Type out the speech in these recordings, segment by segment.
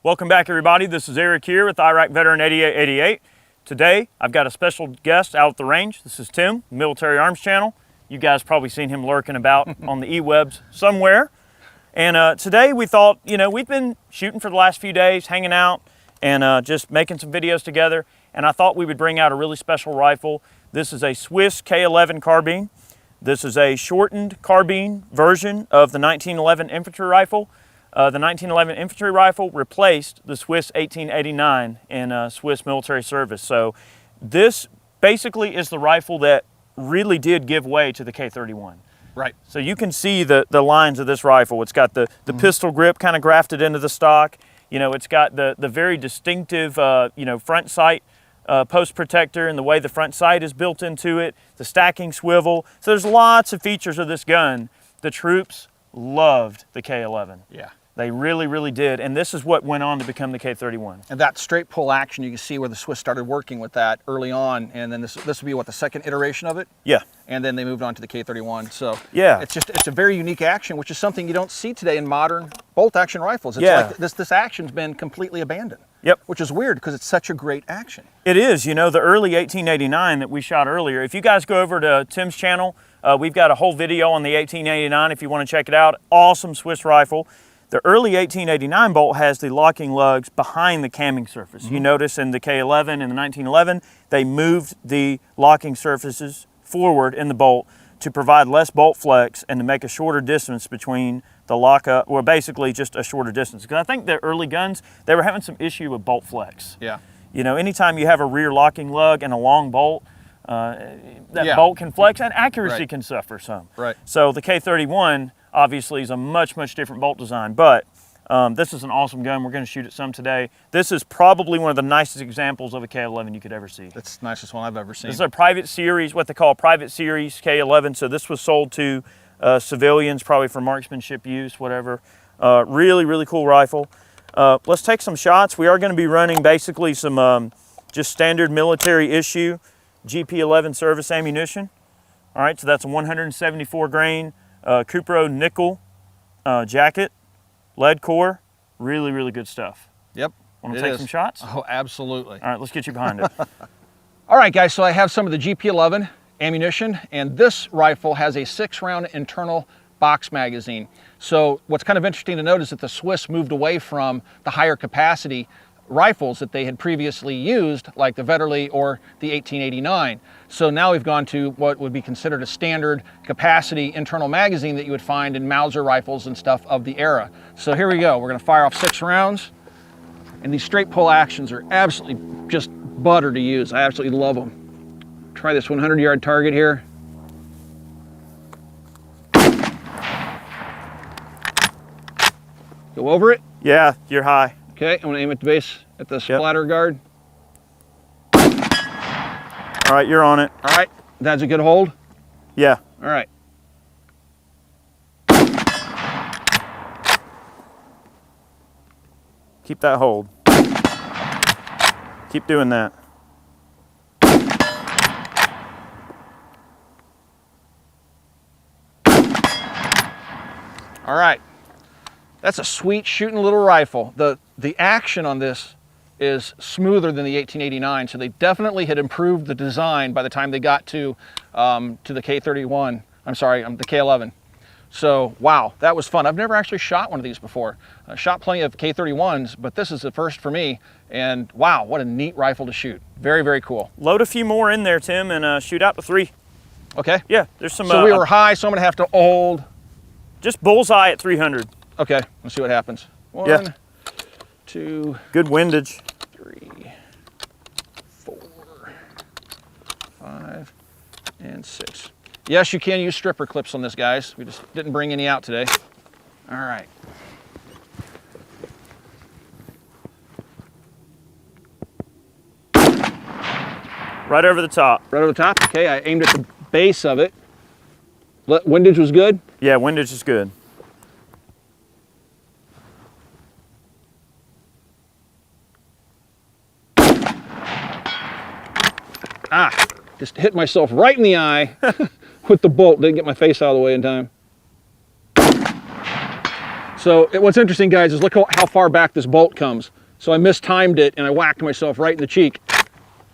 Welcome back, everybody. This is Eric here with Iraq Veteran 8888. Today, I've got a special guest out at the range. This is Tim, Military Arms Channel. You guys probably seen him lurking about on the e-webs somewhere. And today we thought, we've been shooting for the last few days, hanging out, and just making some videos together. And I thought we would bring out a really special rifle. This is a Swiss K11 carbine. This is a shortened carbine version of the 1911 Infantry Rifle. The 1911 Infantry Rifle replaced the Swiss 1889 in Swiss military service. So this basically is the rifle that really did give way to the K31. Right. So you can see the lines of this rifle. It's got the pistol grip kind of grafted into the stock. It's got the very distinctive, front sight post protector and the way the front sight is built into it, the stacking swivel. So there's lots of features of this gun. The troops loved the K11. Yeah. They really, really did. And this is what went on to become the K31. And that straight pull action, you can see where the Swiss started working with that early on. And then this would be what, the second iteration of it? Yeah. And then they moved on to the K31. So yeah, it's a very unique action, which is something you don't see today in modern bolt action rifles. It's like this action's been completely abandoned. Yep. Which is weird because it's such a great action. It is. The early 1889 that we shot earlier, if you guys go over to Tim's channel, we've got a whole video on the 1889 if you want to check it out. Awesome Swiss rifle. The early 1889 bolt has the locking lugs behind the camming surface. You notice in the K11 and the 1911, they moved the locking surfaces forward in the bolt to provide less bolt flex and to make a shorter distance between the lockup, or basically just a shorter distance. Because I think the early guns, they were having some issue with bolt flex. Yeah. Anytime you have a rear locking lug and a long bolt, that bolt can flex and accuracy can suffer some. Right. So the K31 obviously is a much, much different bolt design, but this is an awesome gun. We're going to shoot it some today. This is probably one of the nicest examples of a K11 you could ever see. It's the nicest one I've ever seen. This is a private series, what they call a private series K11. So this was sold to civilians, probably for marksmanship use, whatever. Really, really cool rifle. Let's take some shots. We are going to be running basically some just standard military issue GP11 service ammunition. All right, so that's a 174 grain Cupro nickel jacket, lead core. Really, really good stuff. Yep. Want to take some shots? Oh, absolutely. All right, let's get you behind it. All right, guys, so I have some of the GP11 ammunition, and this rifle has a 6-round internal box magazine. So what's kind of interesting to note is that the Swiss moved away from the higher capacity rifles that they had previously used, like the Vetterli or the 1889. So now we've gone to what would be considered a standard capacity internal magazine that you would find in Mauser rifles and stuff of the era. So here we go. We're going to fire off 6 rounds, and these straight pull actions are absolutely just butter to use. I absolutely love them. Try this 100-yard target here. Go over it. Yeah, you're high. Okay, I'm gonna aim at the base, at the splatter guard. All right, you're on it. All right, that's a good hold? Yeah. All right. Keep that hold. Keep doing that. All right. That's a sweet shooting little rifle. The action on this is smoother than the 1889, so they definitely had improved the design by the time they got to the K31. I'm sorry, the K11. So wow, that was fun. I've never actually shot one of these before. I shot plenty of K31s, but this is the first for me. And wow, what a neat rifle to shoot. Very, very cool. Load a few more in there, Tim, and shoot out to 3. Okay. Yeah, there's some. So we were high, so I'm gonna have to hold. Just bullseye at 300. Okay, let's see what happens. 1, 2. Good windage. 3, 4, 5, and 6. Yes, you can use stripper clips on this, guys. We just didn't bring any out today. All right. Right over the top. Right over the top? Okay, I aimed at the base of it. Windage was good? Yeah, windage is good. Just hit myself right in the eye with the bolt. Didn't get my face out of the way in time. So what's interesting, guys, is look how far back this bolt comes. So I mistimed it and I whacked myself right in the cheek.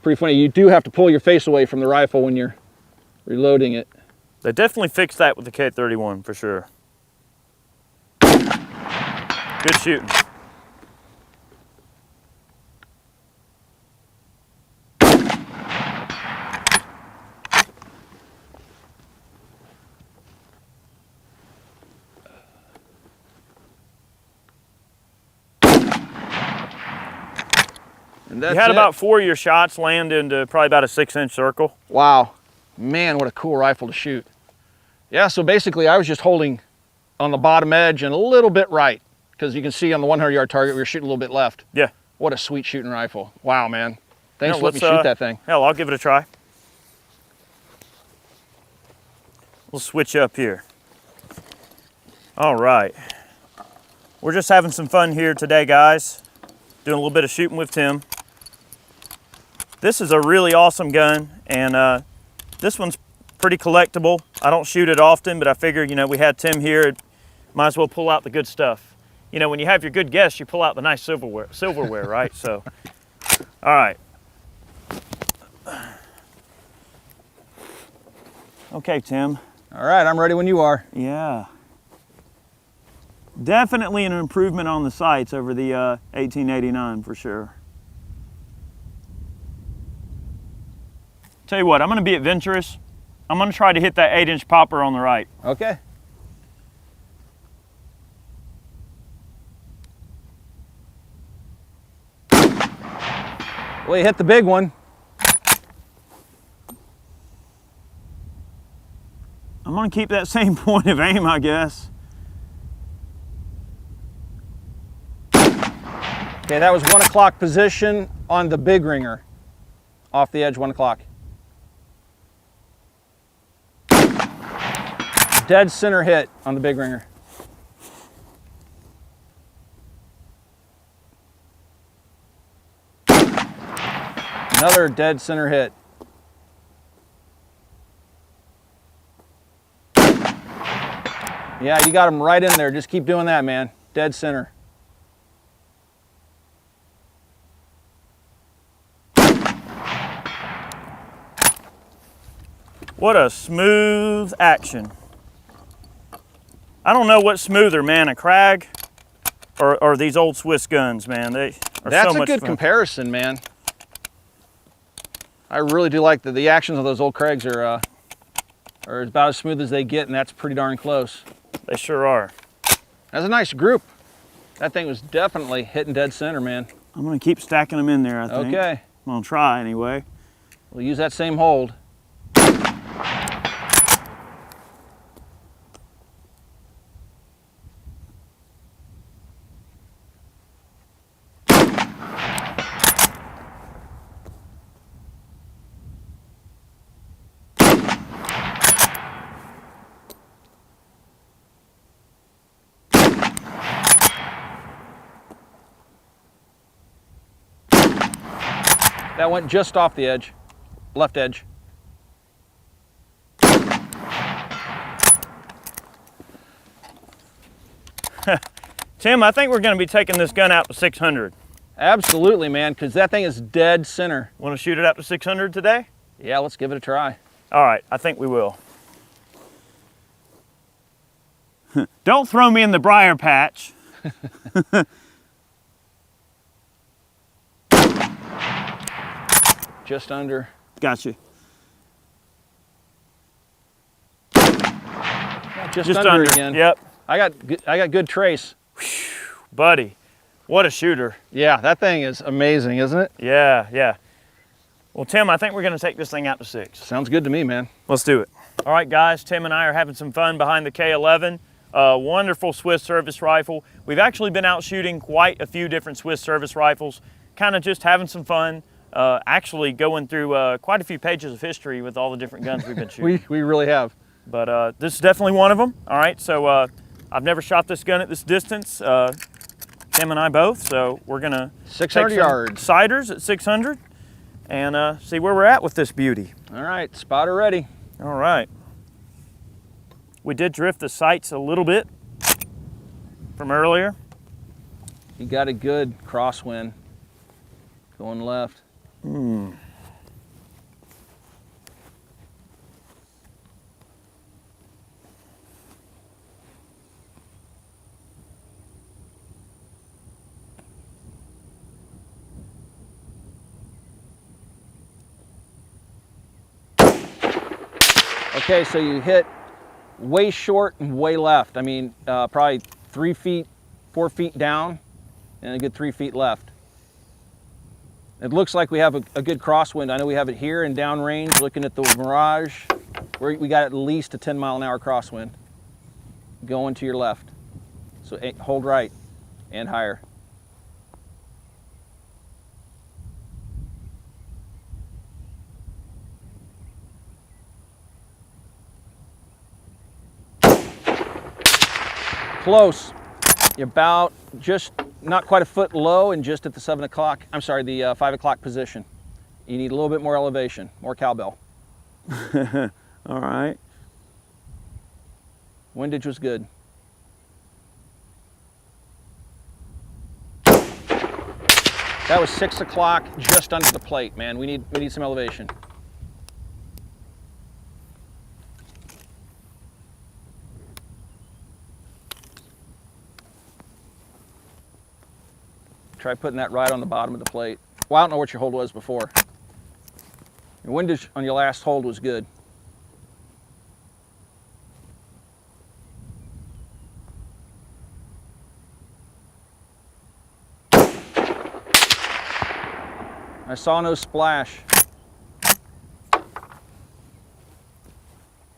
Pretty funny. You do have to pull your face away from the rifle when you're reloading it. They definitely fixed that with the K11 for sure. Good shooting. And that's You had it. about 4 of your shots land into probably about a 6-inch circle. Wow. Man, what a cool rifle to shoot. Yeah, so basically I was just holding on the bottom edge and a little bit right, because you can see on the 100-yard target we were shooting a little bit left. Yeah. What a sweet shooting rifle. Wow, man. Thanks Yeah, for letting me shoot that thing. Hell, I'll give it a try. We'll switch up here. All right. We're just having some fun here today, guys. Doing a little bit of shooting with Tim. This is a really awesome gun, and this one's pretty collectible. I don't shoot it often, but I figured, you know, we had Tim here, might as well pull out the good stuff. You know, when you have your good guests, you pull out the nice silverware, right? So, all right. Okay, Tim. All right, I'm ready when you are. Yeah. Definitely an improvement on the sights over the 1889 for sure. Tell you what, I'm gonna be adventurous. I'm gonna try to hit that 8-inch popper on the right. Okay. Well, you hit the big one. I'm gonna keep that same point of aim, I guess. Okay, that was 1 o'clock position on the big ringer. Off the edge, 1 o'clock. Dead center hit on the big ringer. Another dead center hit. Yeah, you got him right in there. Just keep doing that, man. Dead center. What a smooth action. I don't know what's smoother, man, a Krag or these old Swiss guns, man. They are That's so much a good fun. comparison, man. I really do like the actions of those old Krags are about as smooth as they get, and that's pretty darn close. They sure are. That's a nice group. That thing was definitely hitting dead center, man. I'm gonna keep stacking them in there, I think. Okay. I'm gonna try anyway. We'll use that same hold. That went just off the edge, left edge. Tim, I think we're gonna be taking this gun out to 600. Absolutely, man, because that thing is dead center. Wanna shoot it out to 600 today? Yeah, let's give it a try. All right, I think we will. Don't throw me in the briar patch. Just under. Gotcha. Just under again. Yep. I got good trace. Buddy, what a shooter. Yeah, that thing is amazing, isn't it? Yeah, yeah. Well, Tim, I think we're gonna take this thing out to 6. Sounds good to me, man. Let's do it. All right, guys, Tim and I are having some fun behind the K11. Wonderful Swiss service rifle. We've actually been out shooting quite a few different Swiss service rifles, kind of just having some fun. Actually going through quite a few pages of history with all the different guns we've been shooting. we really have. But this is definitely one of them. All right, so I've never shot this gun at this distance. Tim and I both, so we're gonna 600 take some yards. Siders at 600 and see where we're at with this beauty. All right, spotter ready. All right. We did drift the sights a little bit from earlier. You got a good crosswind going left. Okay, so you hit way short and way left. I mean, probably 3 feet, 4 feet down, and a good 3 feet left. It looks like we have a good crosswind. I know we have it here in downrange, looking at the mirage. We got at least a 10-mile-an-hour crosswind going to your left. So hold right and higher. Close. You're about just not quite a foot low and just at the 7 o'clock, I'm sorry, the 5 o'clock position. You need a little bit more elevation, more cowbell. All right. Windage was good. That was 6 o'clock, just under the plate, man. We need some elevation. Try putting that right on the bottom of the plate. Well, I don't know what your hold was before. Your windage on your last hold was good. I saw no splash.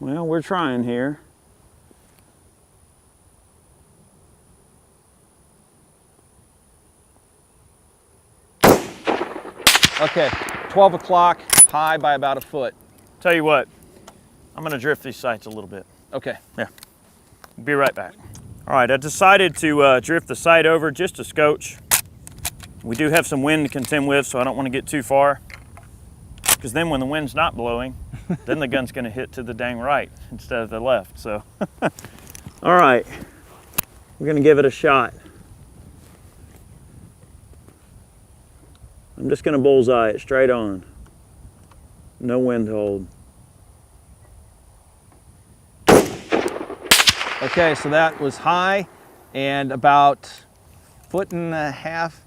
Well, we're trying here. Okay, 12 o'clock, high by about a foot. Tell you what, I'm gonna drift these sights a little bit. Okay. Yeah, be right back. All right, I decided to drift the sight over just a scotch. We do have some wind to contend with, so I don't want to get too far. Because then when the wind's not blowing, then the gun's gonna hit to the dang right instead of the left, so. All right, we're gonna give it a shot. I'm just gonna bullseye it straight on. No wind hold. Okay, so that was high and about 1.5 feet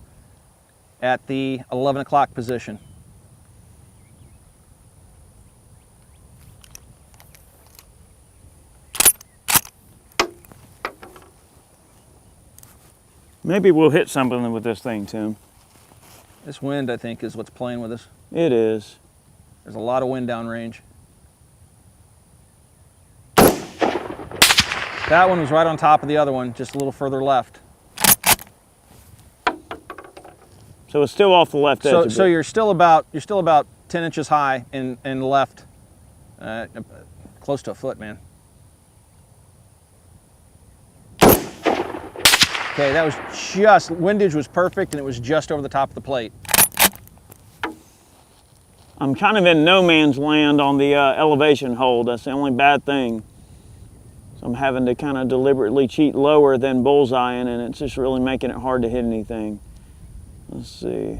at the 11 o'clock position. Maybe we'll hit something with this thing, Tim. This wind, I think, is what's playing with us. It is. There's a lot of wind downrange. That one was right on top of the other one, just a little further left. So it's still off the left edge. So you're still about 10 inches high and left, close to a foot, man. Okay, that was just, windage was perfect and it was just over the top of the plate. I'm kind of in no man's land on the elevation hold. That's the only bad thing. So I'm having to kind of deliberately cheat lower than bullseyeing, and it's just really making it hard to hit anything. Let's see.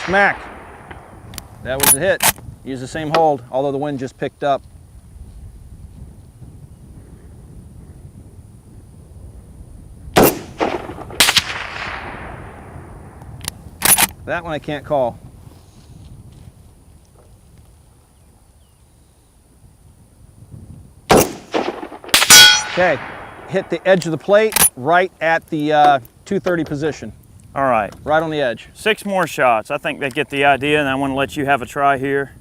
Smack. That was a hit. Use the same hold, although the wind just picked up. That one I can't call. Okay, hit the edge of the plate right at the 230 position. All right. Right on the edge. 6 more shots. I think they get the idea, and I want to let you have a try here.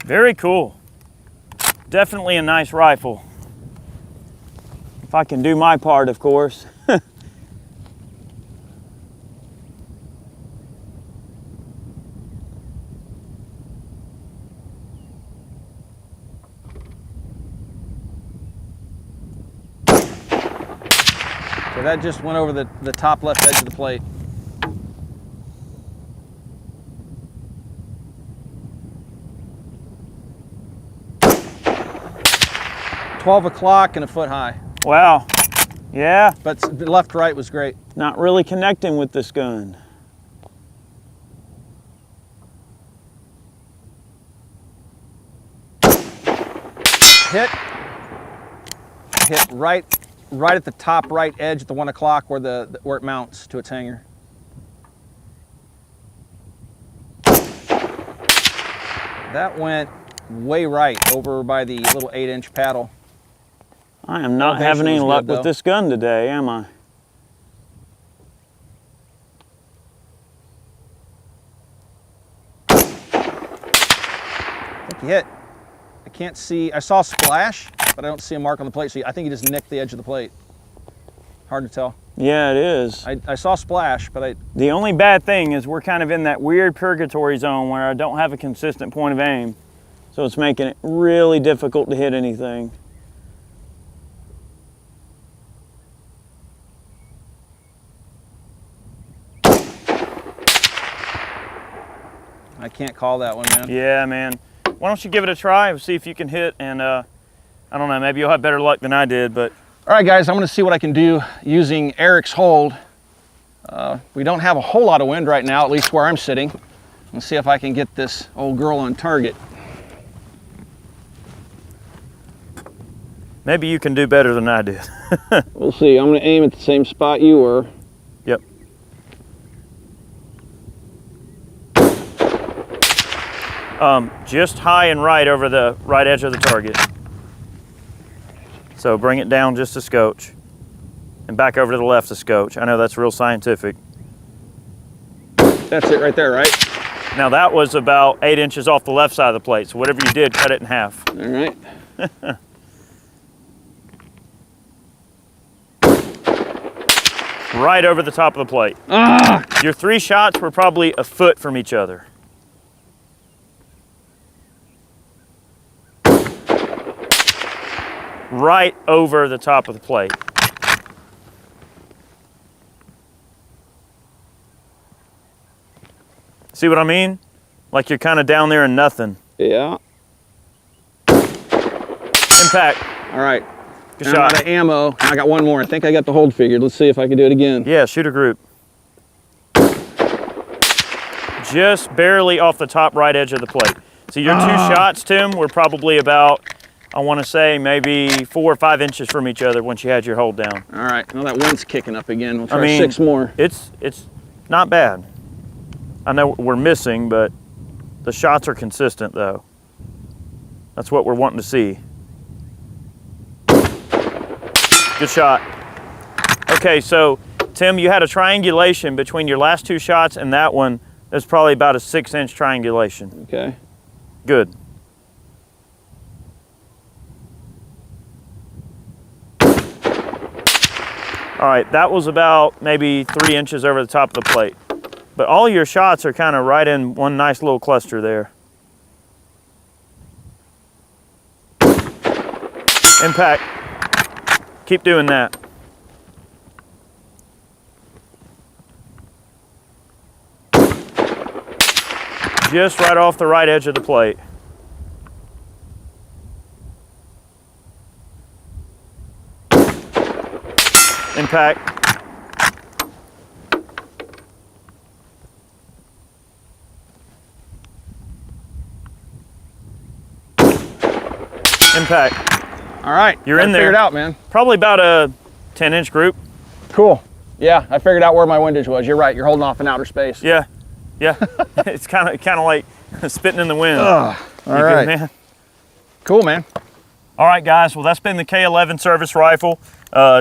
Very cool. Definitely a nice rifle. If I can do my part, of course. So that just went over the top left edge of the plate. 12 o'clock and a foot high. Wow. Yeah. But the left-right was great. Not really connecting with this gun. Hit right at the top right edge at the 1 o'clock where where it mounts to its hanger. That went way right over by the little 8-inch paddle. I am not having any luck with this gun today, am I? I think you hit. I can't see. I saw a splash, but I don't see a mark on the plate. So I think you just nicked the edge of the plate. Hard to tell. Yeah, it is. I saw a splash, but The only bad thing is we're kind of in that weird purgatory zone where I don't have a consistent point of aim. So it's making it really difficult to hit anything. I can't call that one, man. Yeah, man. Why don't you give it a try and see if you can hit, and I don't know, maybe you'll have better luck than I did, but. All right, guys, I'm gonna see what I can do using Eric's hold. We don't have a whole lot of wind right now, at least where I'm sitting. Let's see if I can get this old girl on target. Maybe you can do better than I did. We'll see. I'm gonna aim at the same spot you were. Yep. Just high and right over the right edge of the target. So bring it down just a scotch and back over to the left a scotch. I know that's real scientific. That's it right there, right? Now that was about 8 inches off the left side of the plate. So whatever you did, cut it in half. All right. Right over the top of the plate. Ah! Your 3 shots were probably a foot from each other. Right over the top of the plate. See what I mean? Like you're kind of down there in nothing. Yeah. Impact. All right. Good I'm shot. out of ammo. I got one more. I think I got the hold figured. Let's see if I can do it again. Yeah, shoot a group. Just barely off the top right edge of the plate. So your 2 shots, Tim, were probably about, I want to say, maybe 4 or 5 inches from each other once you had your hold down. All right. Well, that wind's kicking up again. We'll try 6 more. It's not bad. I know we're missing, but the shots are consistent, though. That's what we're wanting to see. Good shot. Okay, so Tim, you had a triangulation between your last 2 shots and that one. There's probably about a 6-inch triangulation. Okay. Good. All right, that was about maybe 3 inches over the top of the plate. But all your shots are kind of right in one nice little cluster there. Impact. Keep doing that. Just right off the right edge of the plate. Impact. Impact. All right. You're in there. Figured out, man. Probably about a 10-inch group. Cool. Yeah, I figured out where my windage was. You're right. You're holding off in outer space. Yeah. Yeah. It's kind of like spitting in the wind. All right. Good, man? Cool, man. All right, guys. Well, that's been the K11 service rifle.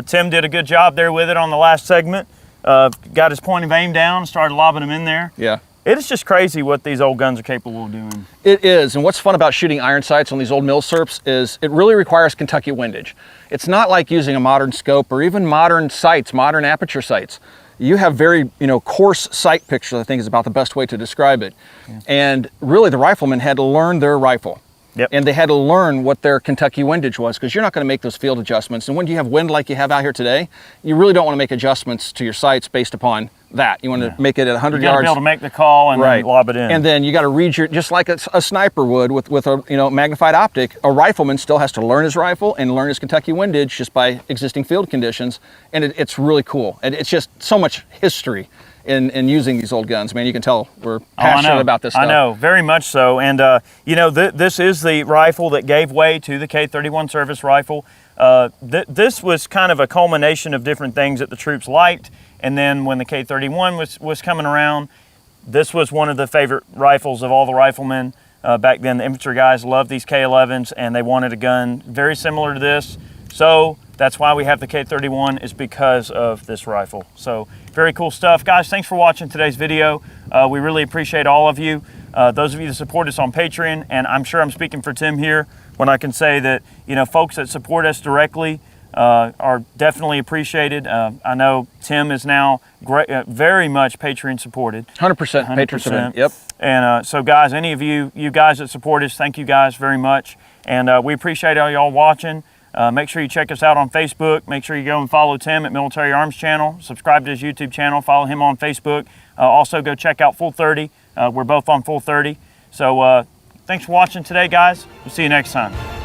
Tim did a good job there with it on the last segment. Got his point of aim down, started lobbing them in there. Yeah. It is just crazy what these old guns are capable of doing. It is, and what's fun about shooting iron sights on these old milsurps is it really requires Kentucky windage. It's not like using a modern scope or even modern sights, modern aperture sights. You have very, coarse sight pictures, I think is about the best way to describe it. Yeah. And really the riflemen had to learn their rifle. Yep. And they had to learn what their Kentucky windage was, because you're not going to make those field adjustments. And when you have wind like you have out here today, you really don't want to make adjustments to your sights based upon that. You want to make it at 100 You got to yards. be able to make the call and then lob it in. And then you got to read your, just like a sniper would with a magnified optic. A rifleman still has to learn his rifle and learn his Kentucky windage just by existing field conditions, and it's really cool. And it's just so much history in using these old guns. Man, you can tell we're passionate about this stuff. I know, very much so. And this is the rifle that gave way to the K11 service rifle. This was kind of a culmination of different things that the troops liked, and then when the K31 was coming around, this was one of the favorite rifles of all the riflemen. Back then, the infantry guys loved these K11s, and they wanted a gun very similar to this. So that's why we have the K31, is because of this rifle. So very cool stuff. Guys, thanks for watching today's video. We really appreciate all of you. Those of you that support us on Patreon, and I'm sure I'm speaking for Tim here when I can say that, folks that support us directly are definitely appreciated. I know Tim is now very much Patreon supported. 100% Patreon supported, yep. And so guys, any of you guys that support us, thank you guys very much. And we appreciate all y'all watching. Make sure you check us out on Facebook. Make sure you go and follow Tim at Military Arms Channel. Subscribe to his YouTube channel. Follow him on Facebook. Also go check out Full 30. We're both on Full 30. So thanks for watching today, guys. We'll see you next time.